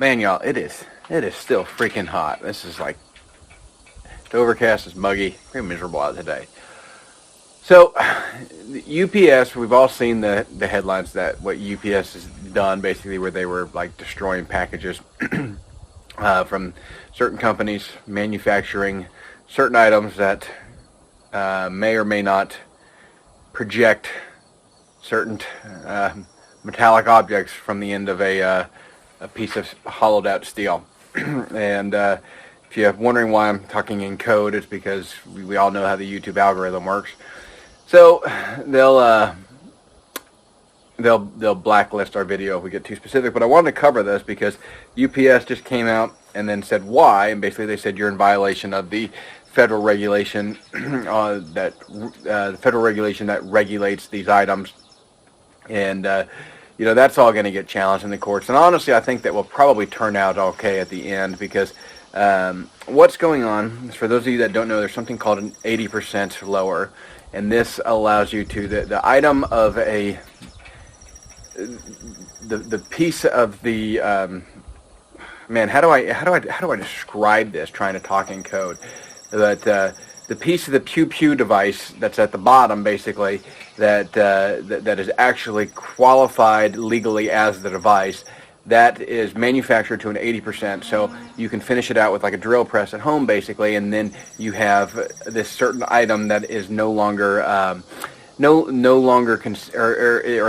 Man, y'all, it is still freaking hot. This is like, it's overcast, it's muggy, pretty miserable out today. So, UPS, we've all seen the headlines that what UPS has done, basically, where they were like destroying packages from certain companies manufacturing certain items that may or may not project certain metallic objects from the end of a piece of hollowed out steel. And if you're wondering why I'm talking in code, it's because we all know how the YouTube algorithm works. So they'll blacklist our video if we get too specific. But I wanted to cover this because UPS just came out and then said why, and basically they said you're in violation of the federal regulation the federal regulation that regulates these items, and that's all going to get challenged in the courts. And honestly, I think that will probably turn out okay at the end, because what's going on is, for those of you that don't know, there's something called an 80% lower, and this allows you to the item of the piece of the man. How do I describe this? Trying to talk in code. That the piece of the pew device that's at the bottom, basically, that is actually qualified legally as the device, that is manufactured to an 80%. So you can finish it out with like a drill press at home, basically, and then you have this certain item that is no longer or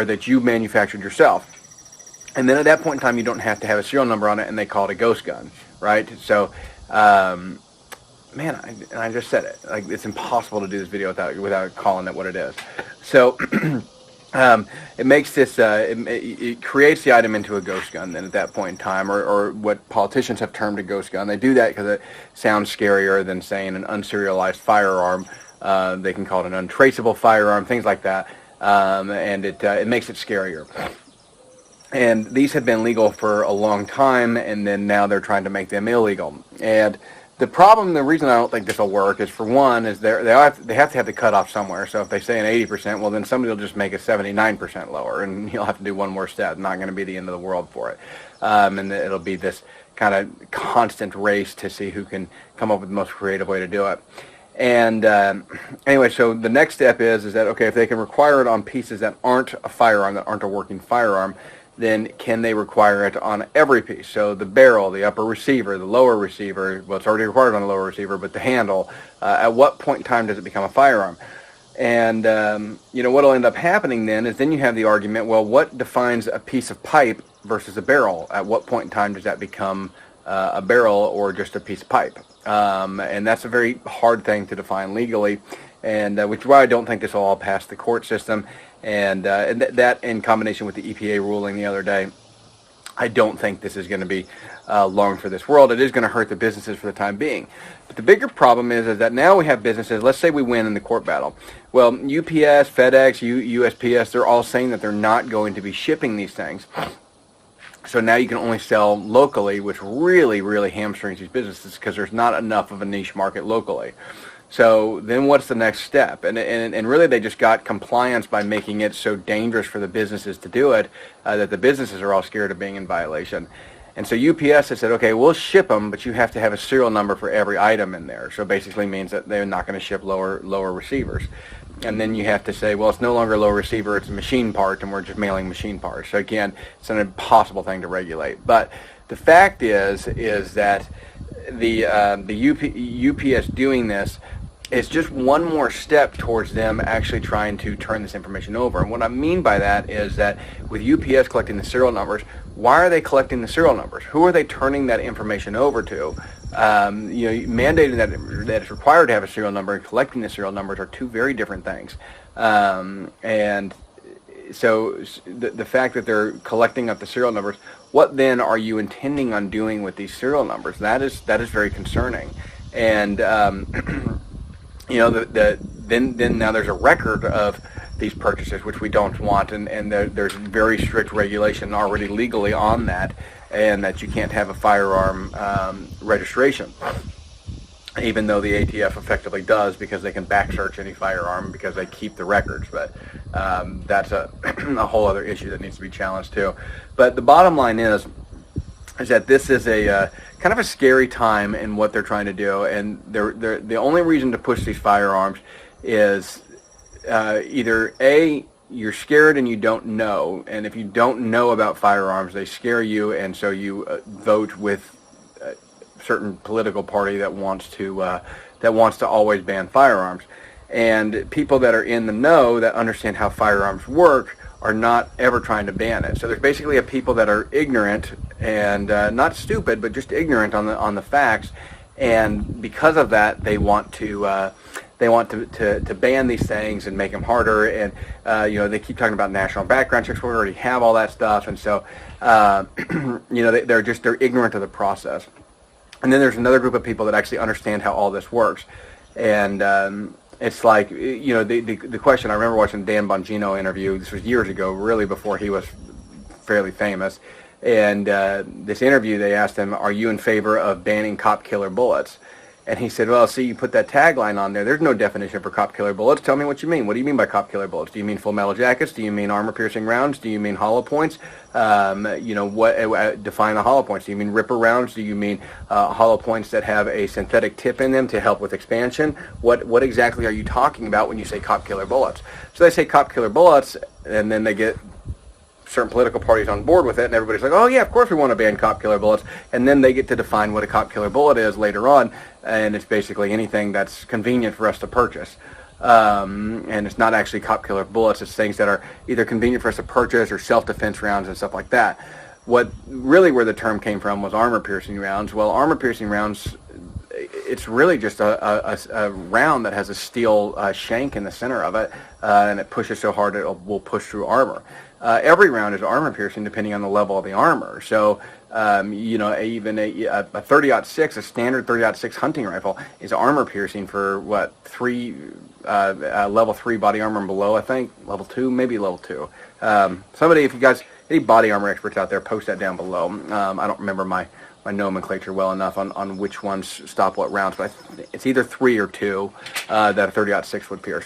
that you manufactured yourself. And then at that point in time, you don't have to have a serial number on it, and they call it a ghost gun, right? So, man, I just said it. Like, it's impossible to do this video without calling it what it is. So, it makes this, it creates the item into a ghost gun then at that point in time, or what politicians have termed a ghost gun. They do that because it sounds scarier than saying an unserialized firearm. They can call it an untraceable firearm, things like that, and it makes it scarier. And these have been legal for a long time, and then now they're trying to make them illegal. And the reason I don't think this will work is, for one, is they have to have the cutoff somewhere. So if they say an 80%, well, then somebody will just make it 79% lower, and you'll have to do one more step. Not going to be the end of the world for it. And it'll be this kind of constant race to see who can come up with the most creative way to do it. And anyway, so the next step is that, okay, if they can require it on pieces that aren't a firearm, that aren't a working firearm, then can they require it on every piece? So the barrel, the upper receiver, the lower receiver, well, it's already required on the lower receiver, but the handle, at what point in time does it become a firearm? And, what will end up happening then is then you have the argument, well, what defines a piece of pipe versus a barrel? At what point in time does that become a barrel or just a piece of pipe? And that's a very hard thing to define legally, and which is why I don't think this will all pass the court system. And that, in combination with the EPA ruling the other day, I don't think this is going to be long for this world. It is going to hurt the businesses for the time being. But the bigger problem is that now we have businesses, let's say we win in the court battle. Well, UPS, FedEx, USPS, they're all saying that they're not going to be shipping these things. So now you can only sell locally, which really, really hamstrings these businesses because there's not enough of a niche market locally. So then what's the next step? And really they just got compliance by making it so dangerous for the businesses to do it that the businesses are all scared of being in violation. And so UPS has said, okay, we'll ship them, but you have to have a serial number for every item in there. So basically means that they're not going to ship lower receivers. And then you have to say, well, it's no longer a low receiver, it's a machine part, and we're just mailing machine parts. So again, it's an impossible thing to regulate. But the fact is that the UPS doing this is just one more step towards them actually trying to turn this information over. And what I mean by that is that with UPS collecting the serial numbers, why are they collecting the serial numbers? Who are they turning that information over to? Mandating that it's required to have a serial number and collecting the serial numbers are two very different things. And so the fact that they're collecting up the serial numbers, what then are you intending on doing with these serial numbers? That is very concerning. And then now there's a record of these purchases, which we don't want, and there's very strict regulation already legally on that, and that you can't have a firearm registration, even though the ATF effectively does, because they can back search any firearm because they keep the records. But that's a whole other issue that needs to be challenged too. But the bottom line is is that this is a kind of a scary time in what they're trying to do, and the only reason to push these firearms is either A, you're scared and you don't know, and if you don't know about firearms, they scare you, and so you vote with a certain political party that wants to always ban firearms. And people that are in the know, that understand how firearms work, are not ever trying to ban it. So there's basically a people that are ignorant and not stupid, but just ignorant on the facts, and because of that, they want to ban these things and make them harder. And they keep talking about national background checks. We already have all that stuff, and so they're ignorant of the process. And then there's another group of people that actually understand how all this works, and it's like, the question, I remember watching the Dan Bongino interview. This was years ago, really before he was fairly famous. And this interview, they asked him, "Are you in favor of banning cop killer bullets?" And he said, "Well, see, you put that tagline on there. There's no definition for cop killer bullets. Tell me what you mean. What do you mean by cop killer bullets? Do you mean full metal jackets? Do you mean armor-piercing rounds? Do you mean hollow points? What define the hollow points? Do you mean ripper rounds? Do you mean hollow points that have a synthetic tip in them to help with expansion? What exactly are you talking about when you say cop killer bullets?" So they say cop killer bullets, and then they get certain political parties on board with it, and everybody's like, "Oh yeah, of course we want to ban cop killer bullets." And then they get to define what a cop killer bullet is later on, and it's basically anything that's convenient for us to purchase. And it's not actually cop killer bullets; it's things that are either convenient for us to purchase or self-defense rounds and stuff like that. Where the term came from was armor-piercing rounds. Well, armor-piercing rounds, it's really just a round that has a steel shank in the center of it, and it pushes so hard it will push through armor. Every round is armor piercing depending on the level of the armor. So, even a 30-06, a standard 30-06 hunting rifle is armor piercing for level 3 body armor and below, I think. Level 2, maybe level 2. Somebody, if you guys, any body armor experts out there, post that down below. I don't remember my nomenclature well enough on which ones stop what rounds, but it's either 3 or 2 that a 30-06 would pierce.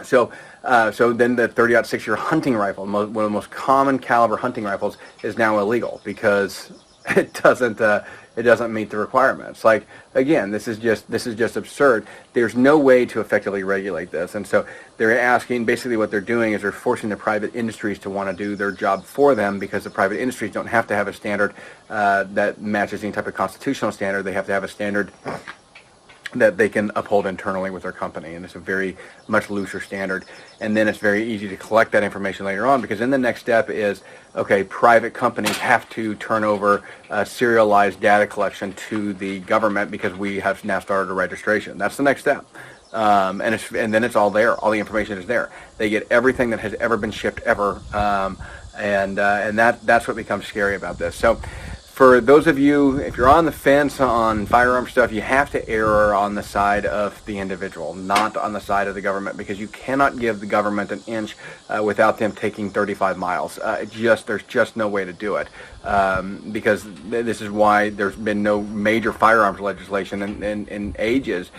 So then the 30-06, your hunting rifle, one of the most common caliber hunting rifles, is now illegal because it doesn't meet the requirements. Like, again, this is just absurd. There's no way to effectively regulate this, and so they're asking. Basically, what they're doing is they're forcing the private industries to want to do their job for them, because the private industries don't have to have a standard that matches any type of constitutional standard. They have to have a standard that they can uphold internally with their company, and it's a very much looser standard. And then it's very easy to collect that information later on, because then the next step is, okay, private companies have to turn over serialized data collection to the government, because we have now started a registration. That's the next step. And then it's all there. All the information is there. They get everything that has ever been shipped ever, and that's what becomes scary about this. So, for those of you, if you're on the fence on firearm stuff, you have to err on the side of the individual, not on the side of the government, because you cannot give the government an inch without them taking 35 miles. There's just no way to do it, because this is why there's been no major firearms legislation in ages,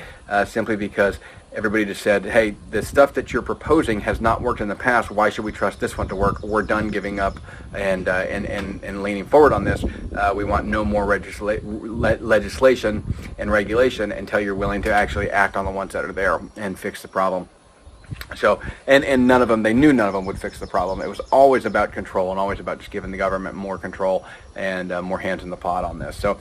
simply because everybody just said, hey, the stuff that you're proposing has not worked in the past. Why should we trust this one to work? We're done giving up and leaning forward on this. We want no more legislation and regulation until you're willing to actually act on the ones that are there and fix the problem. So, and none of them, they knew none of them would fix the problem. It was always about control and always about just giving the government more control and more hands in the pot on this. So,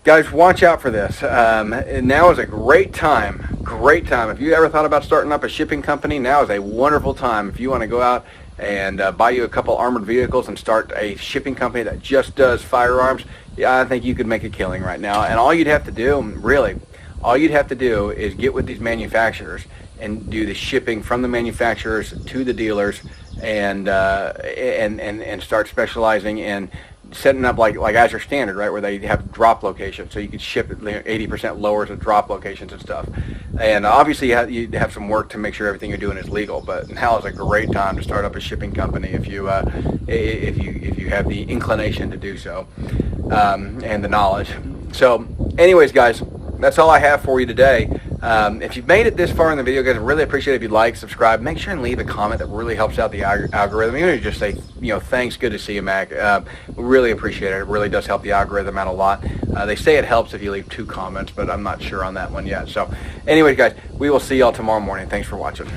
guys, watch out for this. Now is a great time. If you ever thought about starting up a shipping company, now is a wonderful time. If you want to go out and buy you a couple armored vehicles and start a shipping company that just does firearms, yeah, I think you could make a killing right now. And all you'd have to do, is get with these manufacturers and do the shipping from the manufacturers to the dealers, and start specializing in setting up like as your standard, right, where they have drop locations, so you could ship 80% lowers at drop locations and stuff. And obviously you have some work to make sure everything you're doing is legal, but now is a great time to start up a shipping company if you have the inclination to do so, and the knowledge. So anyways, guys, that's all I have for you today. If you've made it this far in the video, guys, I really appreciate it if you'd like, subscribe. Make sure and leave a comment. That really helps out the algorithm. Even if you just say, thanks, good to see you, Mac. We really appreciate it. It really does help the algorithm out a lot. They say it helps if you leave 2 comments, but I'm not sure on that one yet. So anyways, guys, we will see y'all tomorrow morning. Thanks for watching.